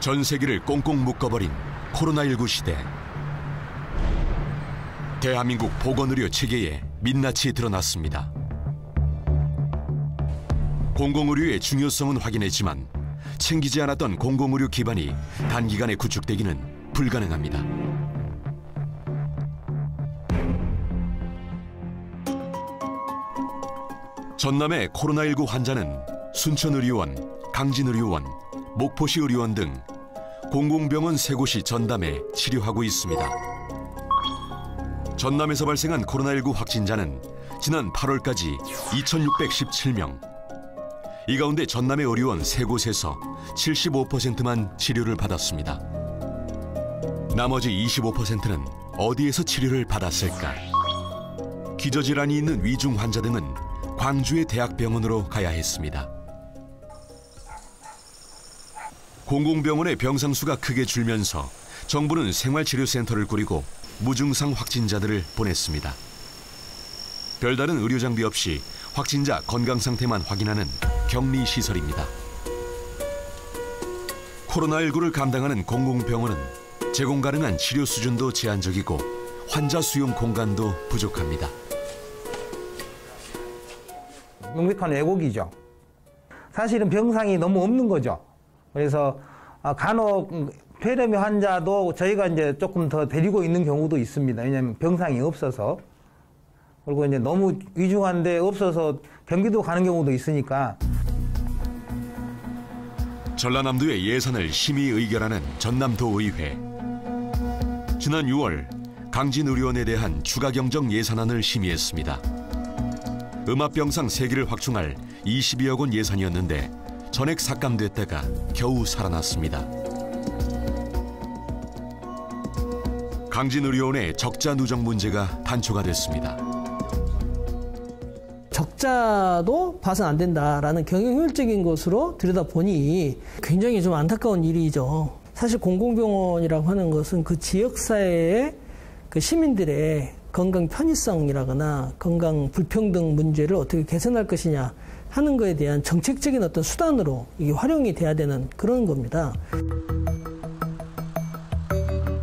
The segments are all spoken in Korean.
전 세계를 꽁꽁 묶어버린 코로나19 시대. 대한민국 보건의료 체계에 민낯이 드러났습니다. 공공의료의 중요성은 확인했지만 챙기지 않았던 공공의료 기반이 단기간에 구축되기는 불가능합니다. 전남의 코로나19 환자는 순천의료원, 강진의료원, 목포시 의료원 등 공공병원 3곳이 전담해 치료하고 있습니다. 전남에서 발생한 코로나19 확진자는 지난 8월까지 2,617명. 이 가운데 전남의 의료원 3곳에서 75%만 치료를 받았습니다. 나머지 25%는 어디에서 치료를 받았을까? 기저질환이 있는 위중 환자 등은 광주의 대학병원으로 가야 했습니다. 공공병원의 병상 수가 크게 줄면서 정부는 생활치료센터를 꾸리고 무증상 확진자들을 보냈습니다. 별다른 의료 장비 없이 확진자 건강 상태만 확인하는 격리시설입니다. 코로나19를 감당하는 공공병원은 제공 가능한 치료 수준도 제한적이고 환자 수용 공간도 부족합니다. 명백한 왜곡이죠. 사실은 병상이 너무 없는 거죠. 그래서 간혹 폐렴의 환자도 저희가 이제 조금 더 데리고 있는 경우도 있습니다. 왜냐하면 병상이 없어서. 그리고 이제 너무 위중한데 없어서 경기도 가는 경우도 있으니까. 전라남도의 예산을 심의 의결하는 전남도의회. 지난 6월 강진의료원에 대한 추가 경정 예산안을 심의했습니다. 음압병상 3개를 확충할 22억 원 예산이었는데 전액 삭감됐다가 겨우 살아났습니다. 강진의료원의 적자 누적 문제가 단초가 됐습니다. 적자도 봐선 안 된다라는 경영효율적인 것으로 들여다보니 굉장히 좀 안타까운 일이죠. 사실 공공병원이라고 하는 것은 그 지역사회의 그 시민들의 건강 편의성이라거나 건강 불평등 문제를 어떻게 개선할 것이냐 하는 것에 대한 정책적인 어떤 수단으로 이게 활용이 돼야 되는 그런 겁니다.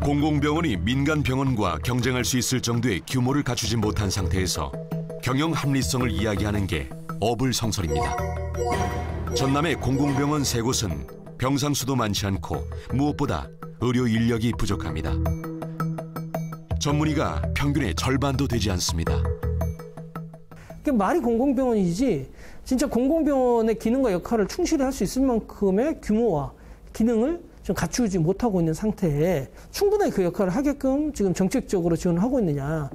공공병원이 민간 병원과 경쟁할 수 있을 정도의 규모를 갖추지 못한 상태에서 경영 합리성을 이야기하는 게 어불성설입니다. 전남의 공공병원 3곳은 병상 수도 많지 않고 무엇보다 의료 인력이 부족합니다. 전문의가 평균의 절반도 되지 않습니다. 말이 공공병원이지 진짜 공공병원의 기능과 역할을 충실히 할 수 있을 만큼의 규모와 기능을 좀 갖추지 못하고 있는 상태에 충분히 그 역할을 하게끔 지금 정책적으로 지원을 하고 있느냐.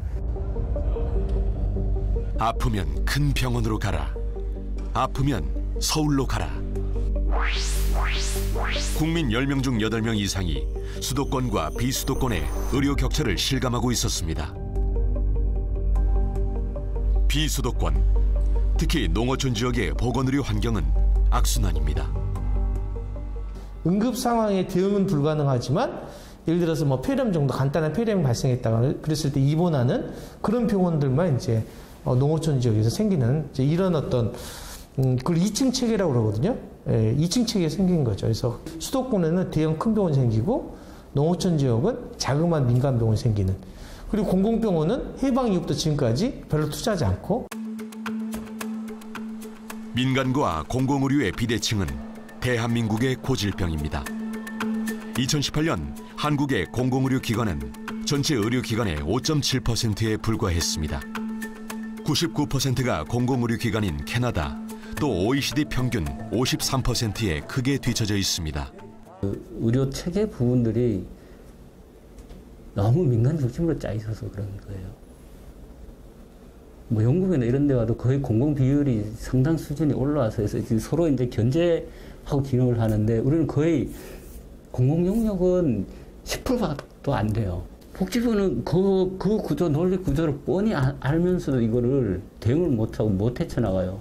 아프면 큰 병원으로 가라. 아프면 서울로 가라. 국민 10명 중 8명 이상이 수도권과 비수도권의 의료 격차를 실감하고 있었습니다. 비수도권, 특히 농어촌 지역의 보건의료 환경은 악순환입니다. 응급 상황에 대응은 불가능하지만 예를 들어서 뭐 폐렴 정도 간단한 폐렴이 발생했다가 그랬을 때 입원하는 그런 병원들만 이제 농어촌 지역에서 생기는 이제 이런 어떤 그걸 2층 체계라고 그러거든요. 예, 2층 체계 생긴 거죠. 그래서 수도권에는 대형 큰 병원 생기고 농어촌 지역은 자그마한 민간 병원이 생기는. 그리고 공공병원은 해방 이후부터 지금까지 별로 투자하지 않고. 민간과 공공의료의 비대칭은 대한민국의 고질병입니다. 2018년 한국의 공공의료기관은 전체 의료기관의 5.7%에 불과했습니다. 99%가 공공의료기관인 캐나다, 또 OECD 평균 53%에 크게 뒤처져 있습니다. 의료 체계 부분들이 너무 민간 중심으로 짜 있어서 그런 거예요. 뭐 영국이나 이런 데 가도 거의 공공 비율이 상당 수준이 올라와서 해서 서로 이제 견제하고 기능을 하는데 우리는 거의 공공 영역은 10%도 안 돼요. 복지부는 그 구조, 논리 구조를 뻔히 알면서도 이거를 대응을 못하고 못 헤쳐나가요.